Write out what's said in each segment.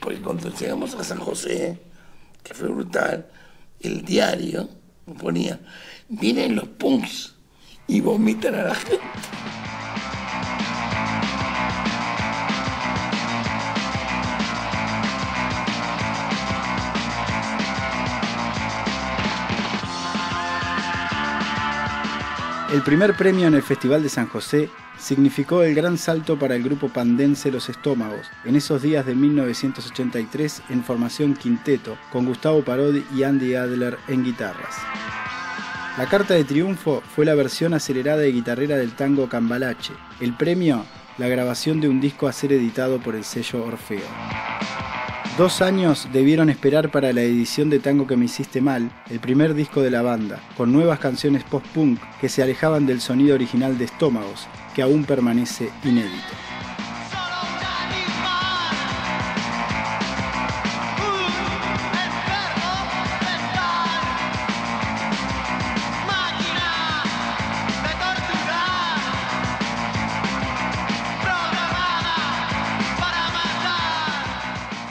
porque cuando llegamos a San José, que fue brutal, el diario ponía, vienen los punks y vomitan a la gente. El primer premio en el Festival de San José significó el gran salto para el grupo pandense Los Estómagos, en esos días de 1983 en formación quinteto, con Gustavo Parodi y Andy Adler en guitarras. La carta de triunfo fue la versión acelerada y guitarrera del tango Cambalache. El premio, la grabación de un disco a ser editado por el sello Orfeo. 2 años debieron esperar para la edición de Tango que me hiciste mal, el primer disco de la banda, con nuevas canciones post-punk que se alejaban del sonido original de Estómagos, que aún permanece inédito.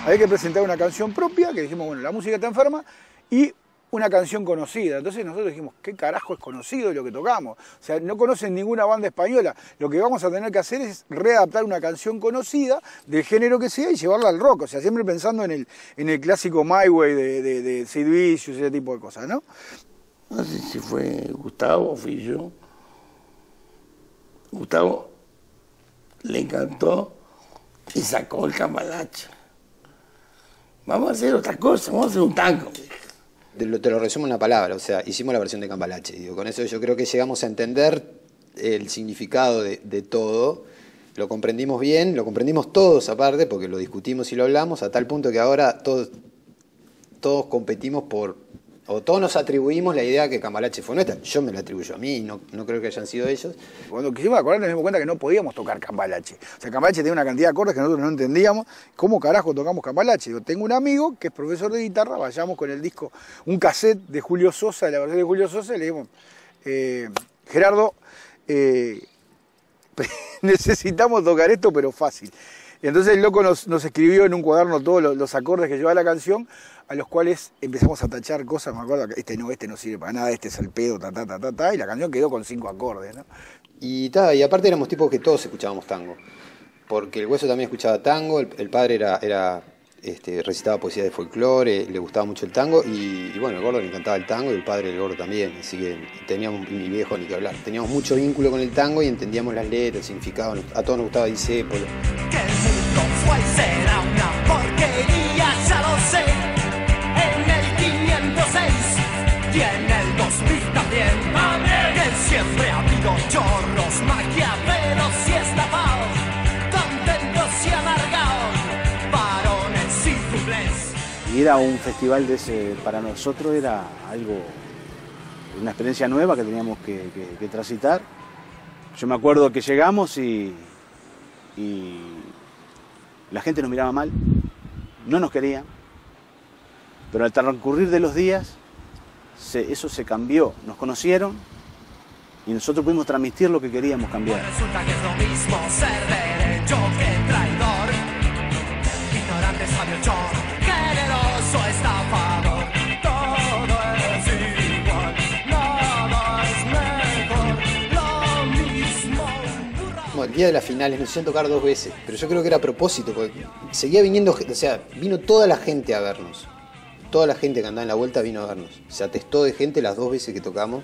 Había que presentar una canción propia, que dijimos, bueno, la música está enferma, y una canción conocida. Entonces nosotros dijimos, ¿qué carajo es conocido de lo que tocamos? O sea, no conocen ninguna banda española. Lo que vamos a tener que hacer es readaptar una canción conocida, del género que sea, y llevarla al rock. O sea, siempre pensando en el clásico My Way de Sid Vicious y ese tipo de cosas, ¿no? No sé si fue Gustavo o fui yo. Gustavo le encantó y sacó el Cambalache. Vamos a hacer otra cosa, vamos a hacer un tango. Te lo resumo en una palabra, o sea, hicimos la versión de Cambalache. Digo, con eso yo creo que llegamos a entender el significado de todo, lo comprendimos bien, lo comprendimos todos aparte, porque lo discutimos y lo hablamos, a tal punto que ahora todos competimos o todos nos atribuimos la idea que Cambalache fue nuestra. Yo me la atribuyo a mí, no creo que hayan sido ellos. Cuando quisimos acordar nos dimos cuenta que no podíamos tocar Cambalache. O sea, Cambalache tenía una cantidad de acordes que nosotros no entendíamos. ¿Cómo carajo tocamos Cambalache? Yo tengo un amigo que es profesor de guitarra, vayamos con el disco, un cassette de Julio Sosa, de la versión de Julio Sosa, y le dijimos, Gerardo, necesitamos tocar esto, pero fácil. Y entonces el loco nos escribió en un cuaderno todos los acordes que llevaba la canción, a los cuales empezamos a tachar cosas, me acuerdo que este no sirve para nada, este es el pedo, y la canción quedó con 5 acordes, ¿no? Y aparte éramos tipos que todos escuchábamos tango, porque el Hueso también escuchaba tango, el padre recitaba poesía de folclore, le gustaba mucho el tango, y bueno, el Gordo le encantaba el tango, y el padre del Gordo también, así que teníamos, y mi viejo ni que hablar, teníamos mucho vínculo con el tango y entendíamos las letras, el significado, a todos nos gustaba Discépolo. Que el mundo fue y será una porquería, ya lo sé. En el 506 y en el 2000 también. Que siempre ha habido chorros, maquiavelos y estafados, contentos y amargados, varones y dobles. Y era un festival de ese, para nosotros era algo, una experiencia nueva que teníamos que transitar. Yo me acuerdo que llegamos y la gente nos miraba mal, no nos quería, pero al transcurrir de los días eso se cambió, nos conocieron y nosotros pudimos transmitir lo que queríamos cambiar. Resulta que es lo mismo ser derecho que traidor, ignorante, sabio, chorro, generoso, estafador, todo es igual, nada es mejor, lo mismo. Bueno, el día de las finales nos hicieron tocar 2 veces, pero yo creo que era a propósito, porque seguía viniendo, o sea, vino toda la gente a vernos. Toda la gente que andaba en la vuelta vino a vernos. Se atestó de gente las 2 veces que tocamos,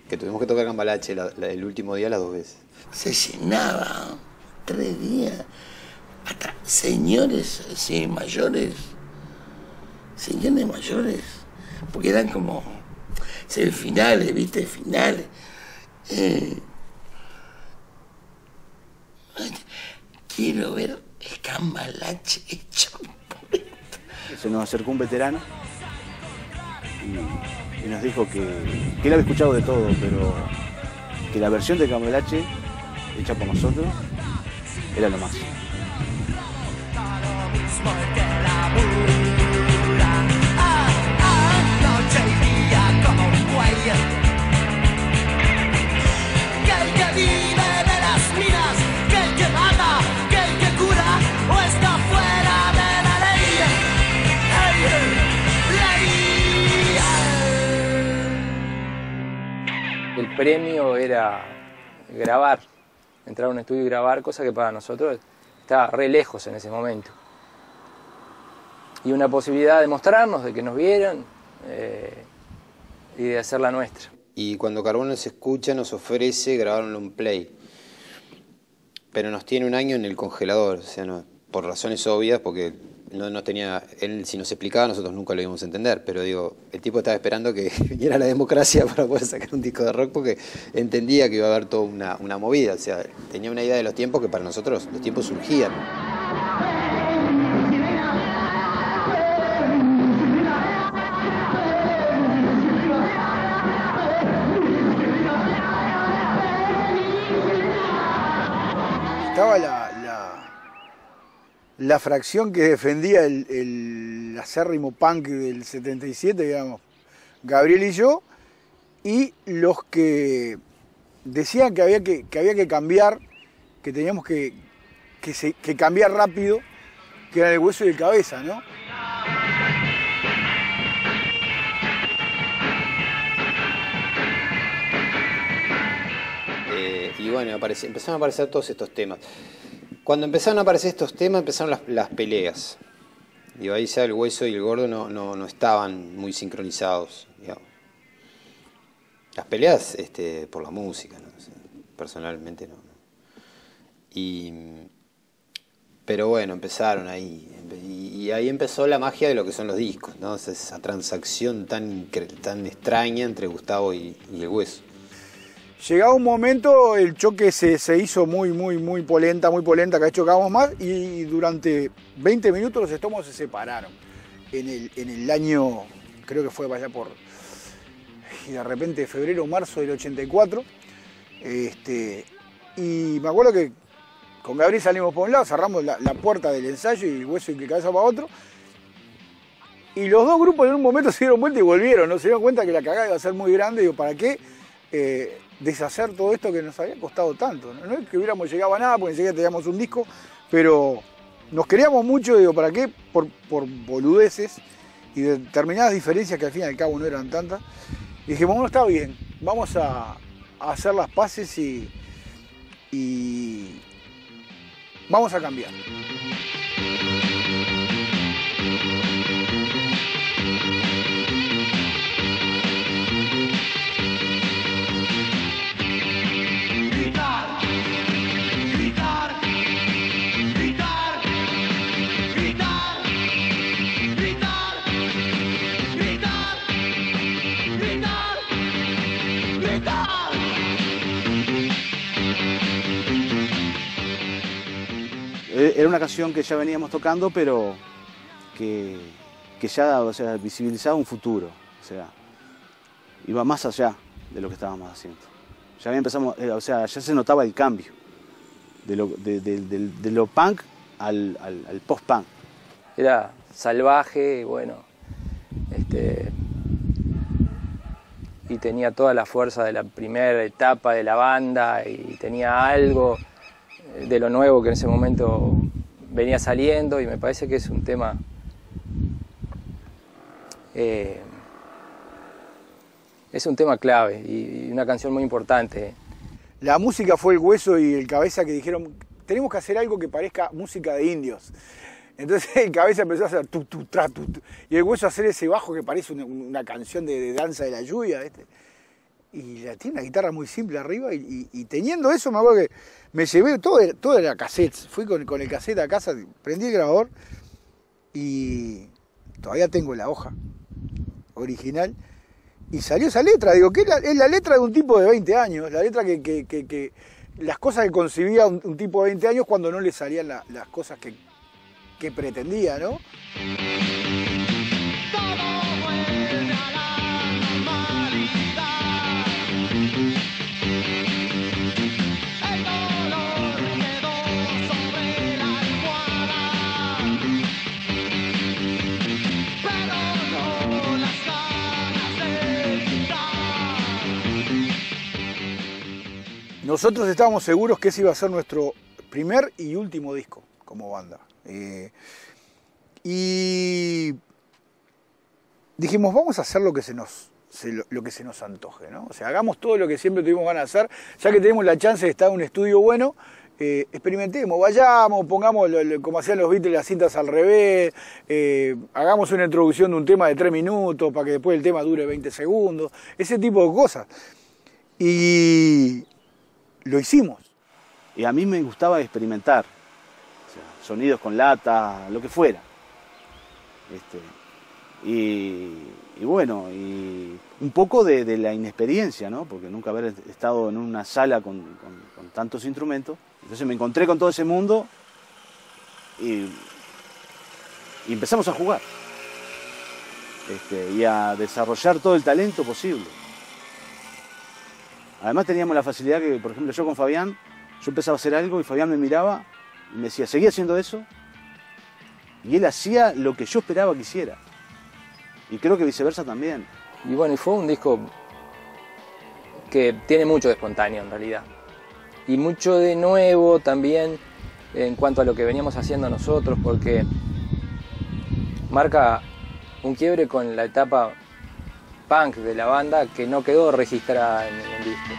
que tuvimos que tocar Cambalache el último día las 2 veces. Se llenaba 3 días, hasta señores, sí, mayores, señores mayores, porque eran como semifinales, ¿viste? Finales. Quiero ver el Cambalache hecho. Se nos acercó un veterano y nos dijo que él había escuchado de todo, pero que la versión de Cambalache hecha por nosotros era lo máximo. premio era grabar, entrar a un estudio y grabar, cosa que para nosotros estaba re lejos en ese momento. Y una posibilidad de mostrarnos, de que nos vieran y de hacer la nuestra. Y cuando Carbono se escucha nos ofrece grabar un long play, pero nos tiene un año en el congelador, o sea, no, por razones obvias, porque no tenía, él si nos explicaba nosotros nunca lo íbamos a entender, pero digo, el tipo estaba esperando que viniera la democracia para poder sacar un disco de rock, porque entendía que iba a haber toda una movida, o sea, tenía una idea de los tiempos que para nosotros los tiempos surgían. Estaba la fracción que defendía el acérrimo punk del 77, digamos, Gabriel y yo, y los que decían que había que cambiar, que teníamos que cambiar rápido, que era el Hueso y el Cabeza, ¿no? Y bueno, empezaron a aparecer todos estos temas. Cuando empezaron a aparecer estos temas, empezaron las peleas. Digo, ahí ya el Hueso y el Gordo no estaban muy sincronizados, digamos. Las peleas por la música, ¿no? O sea, personalmente no. Pero bueno, empezaron ahí. Y ahí empezó la magia de lo que son los discos, ¿no? Esa transacción tan extraña entre Gustavo y el Hueso. Llegado un momento, el choque se hizo muy polenta, cada vez chocábamos más, y durante 20 minutos los estómagos se separaron. En el año, creo que fue para allá por, y de repente febrero o marzo del 84, y me acuerdo que con Gabriel salimos por un lado, cerramos la puerta del ensayo y el Hueso y el Cabeza para otro, y los dos grupos en un momento se dieron vuelta y volvieron, ¿no? Se dieron cuenta que la cagada iba a ser muy grande, digo, ¿para qué deshacer todo esto que nos había costado tanto? No es que hubiéramos llegado a nada, porque enseguida teníamos un disco, pero nos queríamos mucho, digo, ¿para qué? Por boludeces y determinadas diferencias que al fin y al cabo no eran tantas. Y dijimos, bueno, está bien, vamos a hacer las paces y vamos a cambiar. Era una canción que ya veníamos tocando, pero que ya, o sea, visibilizaba un futuro, o sea, iba más allá de lo que estábamos haciendo. Ya empezamos, o sea, ya se notaba el cambio de lo punk al post-punk. Era salvaje, bueno, y tenía toda la fuerza de la primera etapa de la banda y tenía algo de lo nuevo que en ese momento venía saliendo, y me parece que es un tema clave y una canción muy importante. La música fue el Hueso y el Cabeza que dijeron, tenemos que hacer algo que parezca música de indios. Entonces el Cabeza empezó a hacer tu, y el Hueso a hacer ese bajo que parece una canción de danza de la lluvia, ¿viste? Y tiene una guitarra muy simple arriba, y teniendo eso me acuerdo que me llevé, todo era cassette, fui con el cassette a casa, prendí el grabador y todavía tengo la hoja original, y salió esa letra, digo, que es la letra de un tipo de 20 años, la letra que las cosas que concibía un tipo de 20 años cuando no le salían las cosas que pretendía, ¿no? Nosotros estábamos seguros que ese iba a ser nuestro primer y último disco como banda. Y dijimos, vamos a hacer lo que se nos lo que se nos antoje, ¿no? O sea, hagamos todo lo que siempre tuvimos ganas de hacer, ya que tenemos la chance de estar en un estudio bueno, experimentemos, vayamos, pongamos como hacían los Beatles, las cintas al revés, hagamos una introducción de un tema de 3 minutos para que después el tema dure 20 segundos, ese tipo de cosas. Y lo hicimos. Y a mí me gustaba experimentar, o sea, sonidos con lata, lo que fuera. Y bueno, y un poco de la inexperiencia, ¿no? Porque nunca haber estado en una sala con tantos instrumentos. Entonces me encontré con todo ese mundo y empezamos a jugar y a desarrollar todo el talento posible. Además teníamos la facilidad que, por ejemplo, yo con Fabián, yo empezaba a hacer algo y Fabián me miraba y me decía, seguí haciendo eso. Y él hacía lo que yo esperaba que hiciera. Y creo que viceversa también. Y bueno, y fue un disco que tiene mucho de espontáneo en realidad. Y mucho de nuevo también en cuanto a lo que veníamos haciendo nosotros, porque marca un quiebre con la etapa punk de la banda que no quedó registrada en ningún disco.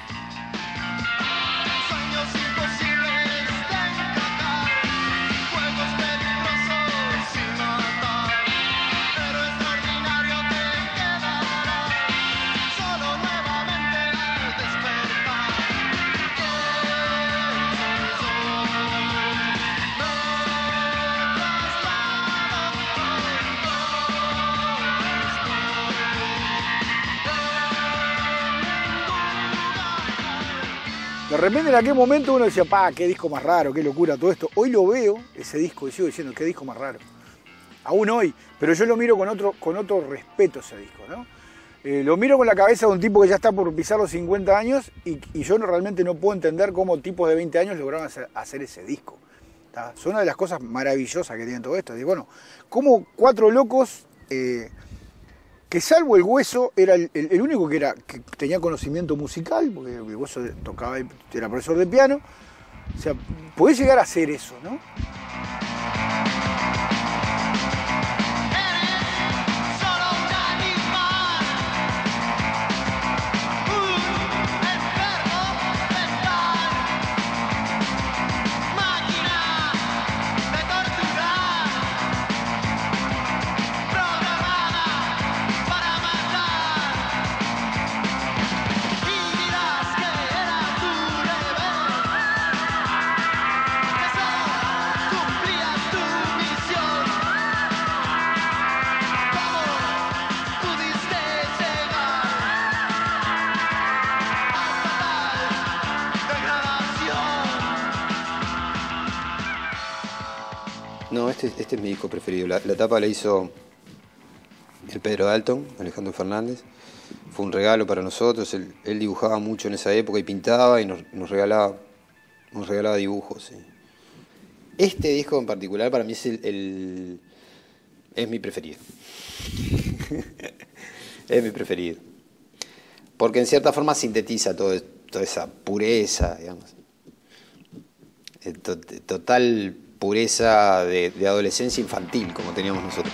De repente en aquel momento uno decía, qué disco más raro, qué locura todo esto. Hoy lo veo, ese disco, y sigo diciendo, qué disco más raro. Aún hoy, pero yo lo miro con otro respeto ese disco, ¿no? Lo miro con la cabeza de un tipo que ya está por pisar los 50 años y yo realmente no puedo entender cómo tipos de 20 años lograron hacer ese disco. ¿Tá? Son una de las cosas maravillosas que tiene todo esto. Y bueno, como 4 locos... que salvo el Hueso, era el único que tenía conocimiento musical, porque el Hueso tocaba, era profesor de piano. O sea, podés llegar a hacer eso, ¿no? No, este es mi disco preferido. La tapa la hizo el Pedro Dalton, Alejandro Fernández. Fue un regalo para nosotros. Él dibujaba mucho en esa época y pintaba y nos regalaba dibujos. Sí. Este disco en particular para mí es mi preferido. Es mi preferido. Porque en cierta forma sintetiza toda esa pureza, digamos. Total pureza de adolescencia infantil, como teníamos nosotros.